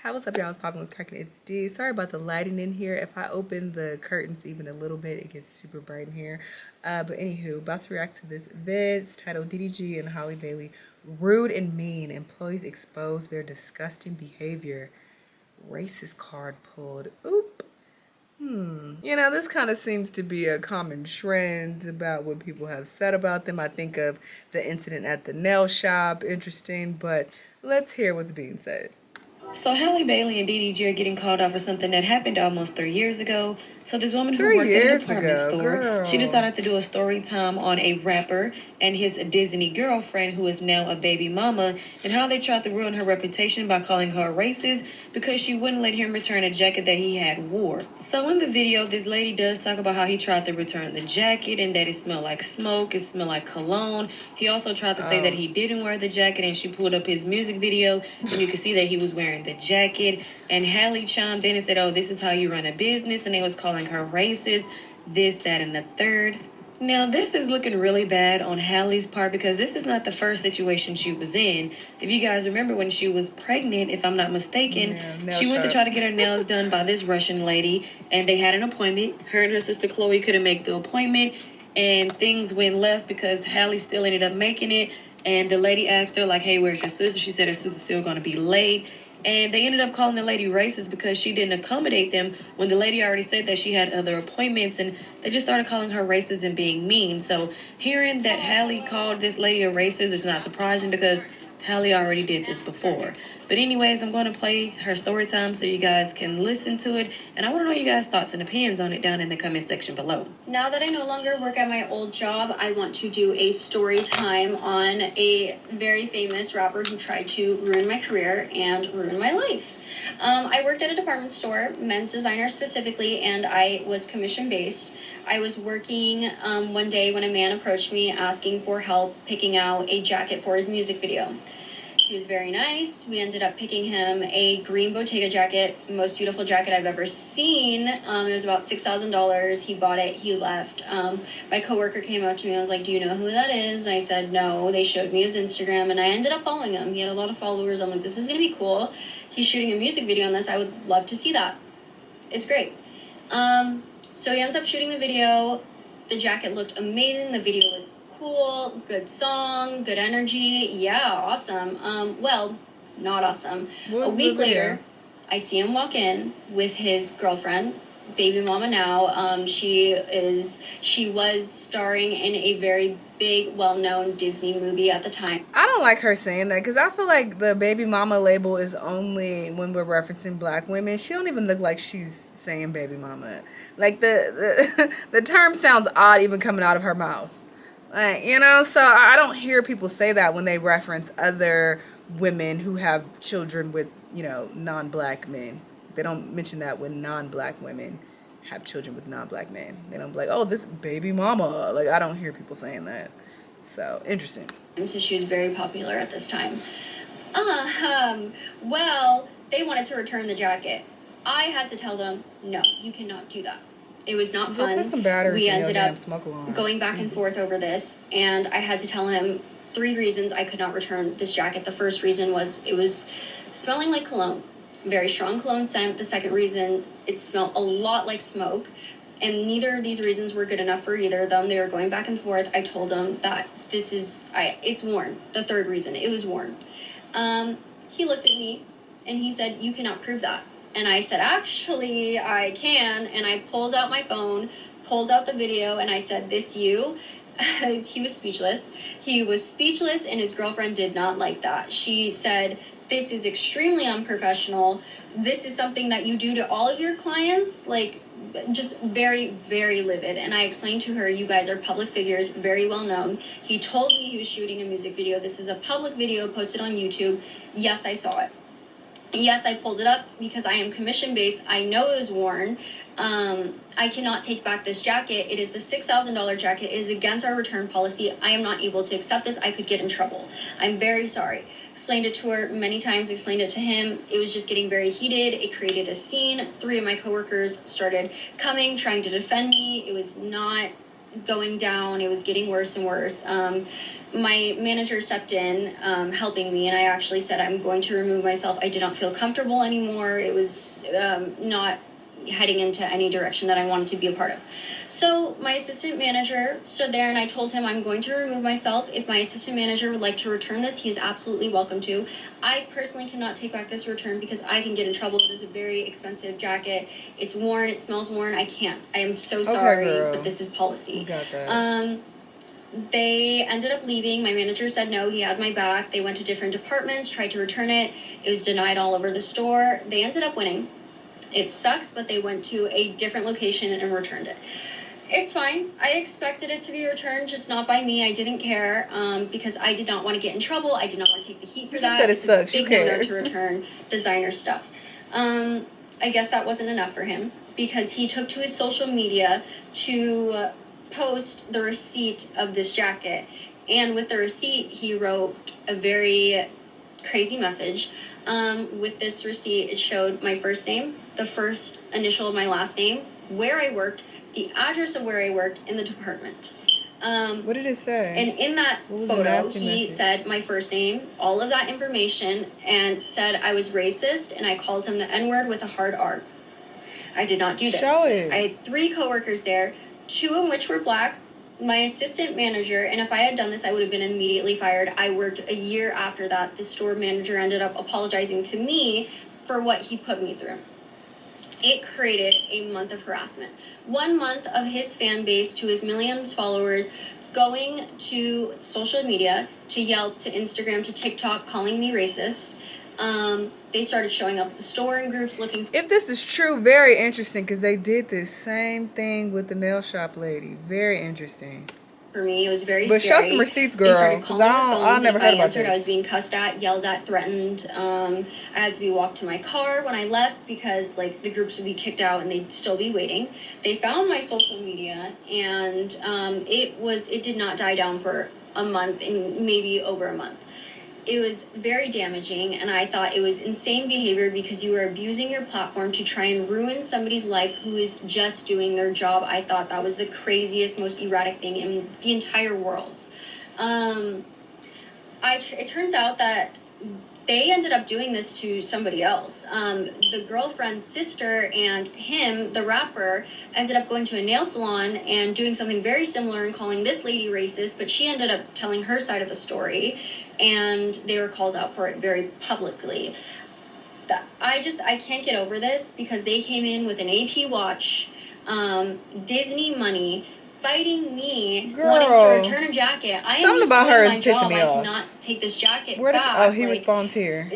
How what's up, y'all? It's popping, what's cracking? It's D. Sorry about the lighting in here. If I open the curtains even a little bit, it gets super bright in here. But anywho, about to react to this vid. It's titled DDG and Halle Bailey. Rude and mean. Employees expose their disgusting behavior. Racist card pulled. Oop. You know, this kind of seems to be a common trend about what people have said about them. I think of the incident at the nail shop. Interesting, but let's hear what's being said. So Halle Bailey and DDG are getting called out for something that happened almost 3 years ago. So this woman who 3 worked at an years apartment ago, store, girl. she decided to do a story time on a rapper and his Disney girlfriend who is now a baby mama, and how they tried to ruin her reputation by calling her racist because she wouldn't let him return a jacket that he had wore. So in the video, this lady does talk about how he tried to return the jacket and that it smelled like smoke, it smelled like cologne. He also tried to say that he didn't wear the jacket, and she pulled up his music video and you could see that he was wearing the jacket. And Halle chimed in and said, oh, this is how you run a business, and they was calling her racist, this, that, and the third. Now, this is looking really bad on Halle's part because this is not the first situation she was in. If you guys remember when she was pregnant, if I'm not mistaken, she went to try to get her nails done by this Russian lady, and they had an appointment. Her and her sister Chloe couldn't make the appointment, and things went left because Halle still ended up making it. And the lady asked her, like, hey, where's your sister? She said her sister's still going to be late. And they ended up calling the lady racist because she didn't accommodate them when the lady already said that she had other appointments, and they just started calling her racist and being mean. So hearing that Halle called this lady a racist is not surprising because Halle already did this before. But anyways, I'm going to play her story time so you guys can listen to it. And I want to know you guys' thoughts and opinions on it down in the comment section below. Now that I no longer work at my old job, I want to do a story time on a very famous rapper who tried to ruin my career and ruin my life. I worked at a department store, men's designer specifically, and I was commission-based. I was working one day when a man approached me asking for help picking out a jacket for his music video. He was very nice. We ended up picking him a green Bottega jacket, most beautiful jacket I've ever seen. It was about $6,000. He bought it. He left. My coworker came up to me and was like, do you know who that is? I said, no. They showed me his Instagram, and I ended up following him. He had a lot of followers. I'm like, this is going to be cool. He's shooting a music video on this. I would love to see that. It's great. So he ends up shooting the video. The jacket looked amazing. The video was cool, good song, good energy. Yeah, awesome. Well, not awesome. A week later, I see him walk in with his girlfriend, baby mama now. She was starring in a very big, well-known Disney movie at the time. I don't like her saying that because I feel like the baby mama label is only when we're referencing black women. She don't even look like she's saying baby mama. Like the term sounds odd even coming out of her mouth. Like, you know, so I don't hear people say that when they reference other women who have children with, you know, non-black men. They don't mention that when non-black women have children with non-black men. They don't be like, oh, this baby mama. Like, I don't hear people saying that. So, interesting. So she was very popular at this time. Well, they wanted to return the jacket. I had to tell them, no, you cannot do that. It was not fun. We ended up going back and forth over this, and I had to tell him 3 reasons I could not return this jacket. The first reason was it was smelling like cologne, very strong cologne scent. The second reason, it smelled a lot like smoke, and neither of these reasons were good enough for either of them. They were going back and forth. I told him that it's worn. The third reason, it was worn. He looked at me and he said, you cannot prove that. And I said, actually, I can. And I pulled out my phone, pulled out the video, and I said, this you? He was speechless. He was speechless, and his girlfriend did not like that. She said, this is extremely unprofessional. This is something that you do to all of your clients. Like, just very, very livid. And I explained to her, you guys are public figures, very well known. He told me he was shooting a music video. This is a public video posted on YouTube. Yes, I saw it. Yes, I pulled it up because I am commission-based. I know it was worn. I cannot take back this jacket. It is a $6,000 jacket. It is against our return policy. I am not able to accept this. I could get in trouble. I'm very sorry. Explained it to her many times, explained it to him. It was just getting very heated. It created a scene. 3 of my coworkers started coming, trying to defend me. It was not going down. It was getting worse and worse. My manager stepped in, helping me, and I actually said, I'm going to remove myself. I did not feel comfortable anymore. It was not heading into any direction that I wanted to be a part of. So my assistant manager stood there, and I told him, I'm going to remove myself. If my assistant manager would like to return this, he is absolutely welcome to. I personally cannot take back this return because I can get in trouble. It is a very expensive jacket. It's worn. It smells worn. I can't. I am so sorry, but this is policy. You got that. They ended up leaving. My manager said no, he had my back. They went to different departments, tried to return it. It was denied all over the store. They ended up winning. It sucks, but they went to a different location and returned it. It's fine. I expected it to be returned, just not by me. I didn't care because I did not want to get in trouble. I did not want to take the heat for that. You said it sucks. It's a big no-no to return designer stuff. I guess that wasn't enough for him because he took to his social media to post the receipt of this jacket. And with the receipt, he wrote a very crazy message. With this receipt, it showed my first name, the first initial of my last name, where I worked, the address of where I worked in the department. What did it say? And in that photo, he said my first name, all of that information, and said I was racist, and I called him the N-word with a hard R. I did not do this. Show it. I had 3 coworkers there, 2 of which were black, my assistant manager, and if I had done this, I would have been immediately fired. I worked a year after that. The store manager ended up apologizing to me for what he put me through. It created a month of harassment. 1 month of his fan base, to his millions of followers, going to social media, to Yelp, to Instagram, to TikTok, calling me racist. They started showing up at the store in groups looking for... If this is true, very interesting, because they did this same thing with the nail shop lady. Very interesting. For me, it was very scary. But show some receipts, girl. They started calling the phones. Never if heard I about answered, this. I was being cussed at, yelled at, threatened. I had to be walked to my car when I left because like the groups would be kicked out and they'd still be waiting. They found my social media, and it did not die down for a month and maybe over a month. It was very damaging, and I thought it was insane behavior because you were abusing your platform to try and ruin somebody's life who is just doing their job. I thought that was the craziest, most erratic thing in the entire world. It turns out that they ended up doing this to somebody else. The girlfriend's sister and him, the rapper, ended up going to a nail salon and doing something very similar and calling this lady racist, but she ended up telling her side of the story, and they were called out for it very publicly. I can't get over this because they came in with an AP watch, Disney money, fighting me, wanting to return a jacket. I am just doing my job. I cannot take this jacket back. He responds here.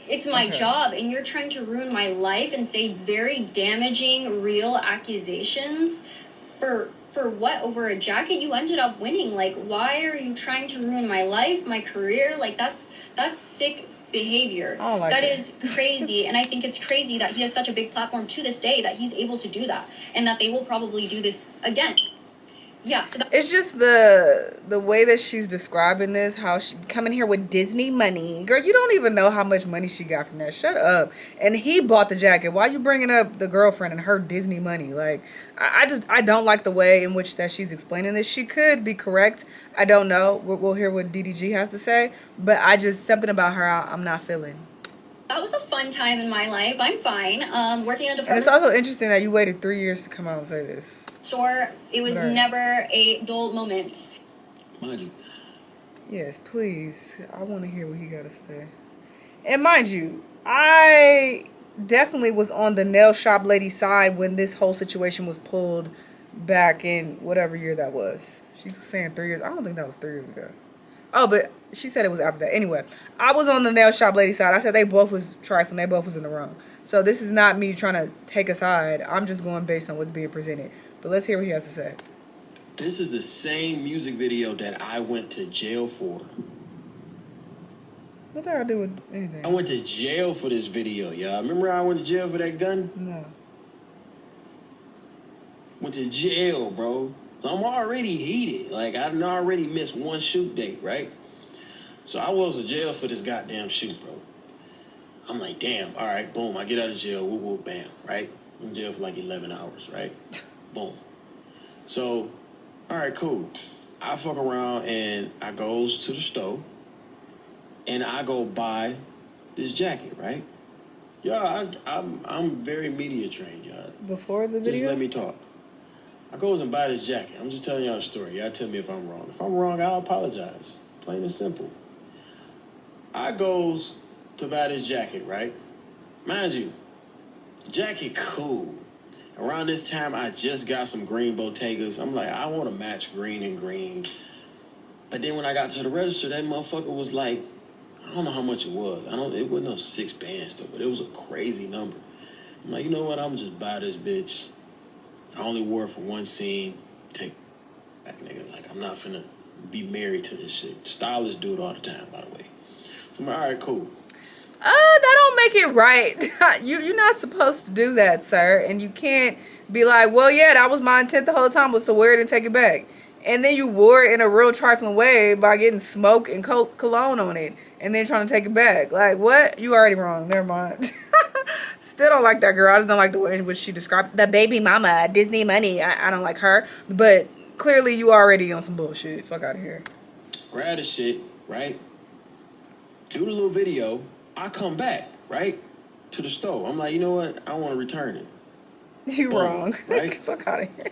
It's my job, and you're trying to ruin my life and say very damaging, real accusations for what? Over a jacket you ended up winning. Like, why are you trying to ruin my life, my career? Like, that's sick behavior. That is crazy. And I think it's crazy that he has such a big platform to this day that he's able to do that, and that they will probably do this again. Yeah, so it's just the way that she's describing this, how she coming here with Disney money. Girl, you don't even know how much money she got from that. Shut up. And he bought the jacket. Why you bringing up the girlfriend and her Disney money? Like, I don't like the way in which that she's explaining this. She could be correct. I don't know. We'll hear what DDG has to say. But something about her I'm not feeling. That was a fun time in my life. I'm fine. Working at a department. And it's also interesting that you waited 3 years to come out and say this. Store, it was never a dull moment. Mind you. Yes, please. I want to hear what he got to say. And mind you, I definitely was on the nail shop lady side when this whole situation was pulled back in whatever year that was. She's saying 3 years. I don't think that was 3 years ago. Oh, but she said it was after that. Anyway, I was on the nail shop lady side. I said they both was trifling. They both was in the wrong. So this is not me trying to take a side. I'm just going based on what's being presented. But let's hear what he has to say. This is the same music video that I went to jail for. What did I do with anything? I went to jail for this video, y'all. Remember I went to jail for that gun? No. Went to jail, bro. So I'm already heated. Like, I done already missed one shoot date, right? So I was in jail for this goddamn shoot, bro. I'm like, damn, all right, boom. I get out of jail, whoop, whoop, bam, right? I'm in jail for like 11 hours, right? Boom. So All right, cool. I fuck around and I goes to the store and I go buy this jacket, right? Y'all, I'm very media trained, y'all. Before the video? Just let me talk. I goes and buy this jacket. I'm just telling y'all a story. Y'all tell me if I'm wrong. If I'm wrong, I'll apologize. Plain and simple. I goes to buy this jacket, right? Mind you, jacket cool. Around this time, I just got some green Bottegas. I'm like, I want to match green and green. But then when I got to the register, that motherfucker was like, I don't know how much it was. It wasn't no 6 bands though, but it was a crazy number. I'm like, you know what? I'm just buy this bitch. I only wore it for one scene. Take it back, nigga. Like, I'm not finna be married to this shit. Stylists do it all the time, by the way. So I'm like, all right, cool. That don't make it right. You're not supposed to do that, sir. And you can't be like, well, yeah, that was my intent the whole time was to wear it and take it back. And then you wore it in a real trifling way by getting smoke and cologne on it and then trying to take it back. Like, what? You already wrong. Never mind. Still don't like that girl. I just don't like the way in which she described the baby mama, Disney money. I don't like her. But clearly you already on some bullshit. Fuck out of here. Grab the shit, right? Do the little video. I come back, right? To the store. I'm like, you know what? I want to return it. You wrong. Right? Fuck out of here.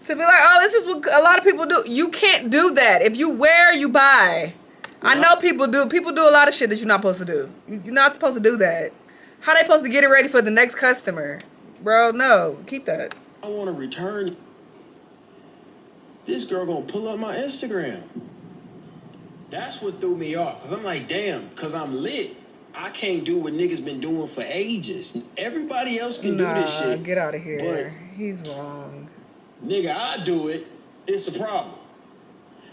To be like, oh, this is what a lot of people do. You can't do that. If you wear, you buy. I know people do. People do a lot of shit that you're not supposed to do. You're not supposed to do that. How they supposed to get it ready for the next customer? Bro, no. Keep that. I want to return. This girl gonna pull up my Instagram. That's what threw me off. Because I'm like, damn, because I'm lit. I can't do what niggas been doing for ages. Everybody else can do this shit. Get out of here. He's wrong. Nigga, I do it. It's a problem.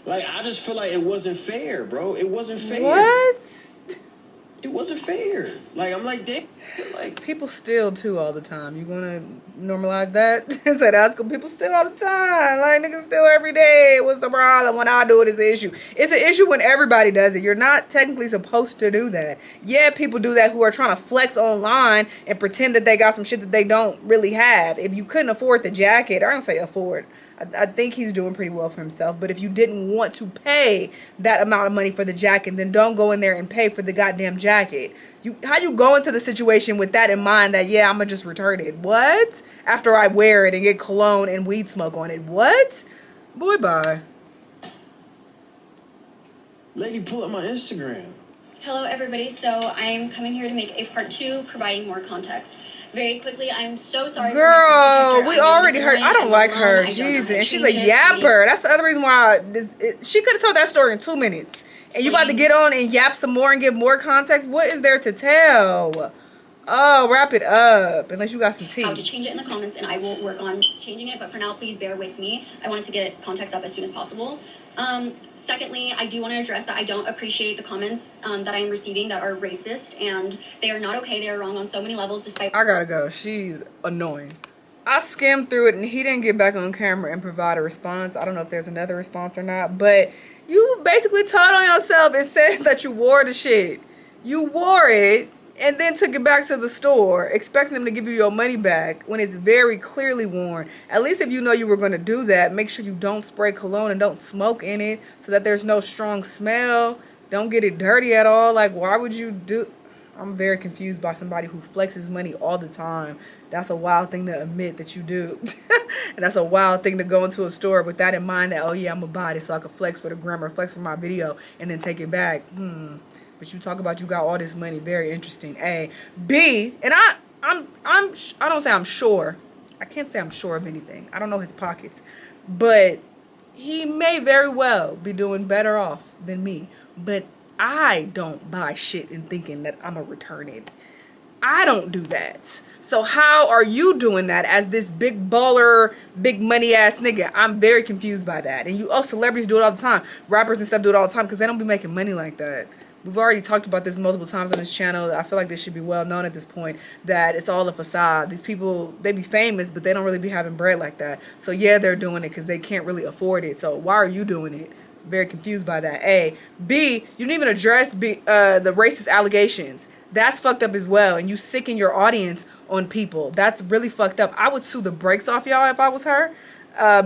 Like, I just feel like it wasn't fair, bro. It wasn't fair. What? It wasn't fair. Like, I'm like, damn. Like, people steal too all the time. You gonna normalize that? Say that's good. People steal all the time. Like, niggas steal every day. What's the problem? When I do it, it's an issue. It's an issue when everybody does it. You're not technically supposed to do that. Yeah, people do that who are trying to flex online and pretend that they got some shit that they don't really have. If you couldn't afford the jacket, I don't say afford. I think he's doing pretty well for himself. But if you didn't want to pay that amount of money for the jacket, then don't go in there and pay for the goddamn jacket. How you go into the situation with that in mind that, yeah, I'm going to just return it? What? After I wear it and get cologne and weed smoke on it. What? Boy, bye. Lady, pull up my Instagram. Hello, everybody. So I'm coming here to make a part 2, providing more context. Very quickly, I'm so sorry. Girl, we already heard. I don't like her. Jesus. And she's a yapper. That's the other reason why she could have told that story in 2 minutes. And you about to get on and yap some more and give more context? What is there to tell? Oh, wrap it up. Unless you got some tea. How to change it in the comments, and I will work on changing it. But for now, please bear with me. I wanted to get context up as soon as possible. Secondly, I do want to address that I don't appreciate the comments that I am receiving that are racist, and they are not okay. They are wrong on so many levels, despite... I gotta go. She's annoying. I skimmed through it, and he didn't get back on camera and provide a response. I don't know if there's another response or not, but you basically told on yourself and said that you wore the shit. You wore it and then took it back to the store, expecting them to give you your money back when it's very clearly worn. At least if you know you were going to do that, make sure you don't spray cologne and don't smoke in it so that there's no strong smell. Don't get it dirty at all. Like, why would you do... I'm very confused by somebody who flexes money all the time. That's a wild thing to admit that you do. And that's a wild thing to go into a store with that in mind that, oh yeah, I'm going to buy this so I can flex for the gram or flex for my video and then take it back. But you talk about you got all this money. Very interesting. A. B. And I don't say I'm sure. I can't say I'm sure of anything. I don't know his pockets. But he may very well be doing better off than me. But I don't buy shit and thinking that I'm going to return it. I don't do that. So how are you doing that as this big baller, big money ass nigga? I'm very confused by that. And celebrities do it all the time. Rappers and stuff do it all the time because they don't be making money like that. We've already talked about this multiple times on this channel. I feel like this should be well known at this point that it's all a facade. These people, they be famous, but they don't really be having bread like that. So yeah, they're doing it because they can't really afford it. So why are you doing it? Very confused by that. A. B. You didn't even address the racist allegations. That's fucked up as well. And you sicken your audience on people. That's really fucked up. I would sue the brakes off y'all if I was her.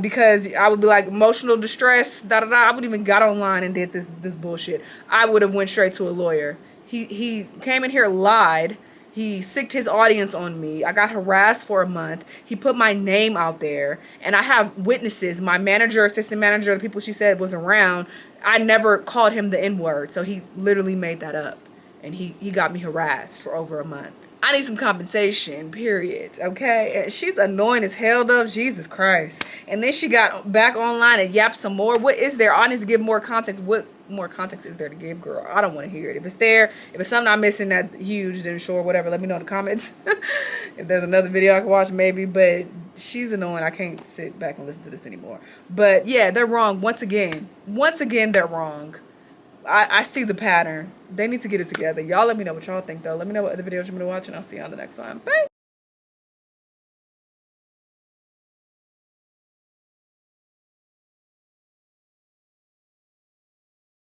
because I would be like emotional distress, da da da. I would even got online and did this bullshit. I would have went straight to a lawyer. He came in here, lied. He sicked his audience on me. I got harassed for a month. He put my name out there. And I have witnesses. My manager, assistant manager, the people she said was around. I never called him the N-word. So he literally made that up. And he got me harassed for over a month. I need some compensation, period. Okay? And she's annoying as hell, though. Jesus Christ. And then she got back online and yapped some more. What is there? I need to give more context. What more context is there to give, girl? I don't want to hear it. If it's there, if it's something I'm missing that's huge, then sure, whatever. Let me know in the comments. If there's another video I can watch, maybe. But she's annoying. I can't sit back and listen to this anymore. But yeah, they're wrong once again. Once again, they're wrong. I see the pattern. They need to get it together. Y'all let me know what y'all think, though. Let me know what other videos you want to watch, and I'll see you on the next one. Bye.